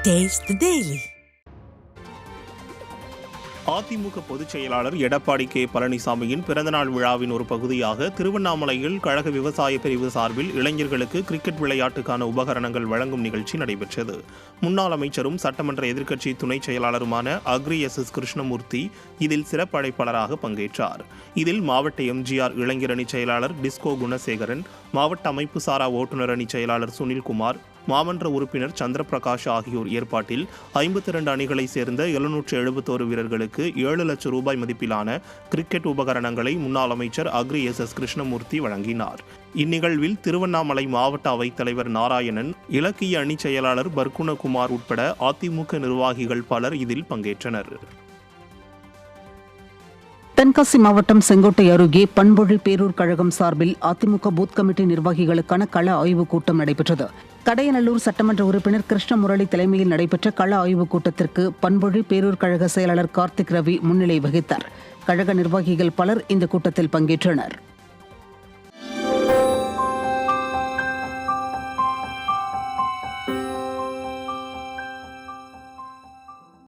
Taste the Daily. AIADMK பொதுச் செயலாளர் Edappadi K பழனிசாமியின் பிறந்தநாள் விழாவின் ஒரு பகுதியாக திருவண்ணாமலையில் கழக விவசாய பிரிவு சார்பில் இளைஞர்களுக்கு கிரிக்கெட் விளையாட்டுக்கான உபகரணங்கள் வழங்கும் நிகழ்ச்சி நடைபெற்றது. முன்னாள் அமைச்சரும் சட்டமன்ற எதிர்க்கட்சி துணைச் செயலாளருமான அக்ரி எஸ் கிருஷ்ணமூர்த்தி இதில் சிறப்பு அழைப்பாளராக பங்கேற்றார். இதில் மாவட்ட எம்ஜிஆர் இளைஞர் அணி செயலாளர் டிஸ்கோ குணசேகரன், மாவட்ட அமைப்பு சாரா ஓட்டுநர் அணி செயலாளர் சுனில்குமார், மாமன்ற உறுப்பினர் சந்திரபிரகாஷ் ஆகியோர் ஏற்பாட்டில் 52 அணிகளைச் சேர்ந்த 771 வீரர்களுக்கு 7 லட்சம் ரூபாய் மதிப்பிலான கிரிக்கெட் உபகரணங்களை முன்னாள் அமைச்சர் அக்ரி எஸ் கிருஷ்ணமூர்த்தி வழங்கினார். இந்நிகழ்வில் திருவண்ணாமலை மாவட்ட அவைத்தலைவர் நாராயணன், இலக்கிய அணி செயலாளர் பர்குணகுமார் உட்பட அதிமுக நிர்வாகிகள் பலர் இதில் பங்கேற்றனர். தென்காசி மாவட்டம் செங்கோட்டை அருகே பண்பொழி பேரூர் கழகம் சார்பில் அதிமுக பூத் கமிட்டி நிர்வாகிகளுக்கான கள ஆய்வுக் கூட்டம் நடைபெற்றது. கடையநல்லூர் சட்டமன்ற உறுப்பினர் கிருஷ்ணமுரளி தலைமையில் நடைபெற்ற கள ஆய்வுக் கூட்டத்திற்கு பண்பொழி பேரூர் கழக செயலாளர் கார்த்திக் ரவி முன்னிலை வகித்தார். கழக நிர்வாகிகள் பலர் இந்த கூட்டத்தில் பங்கேற்றனர்.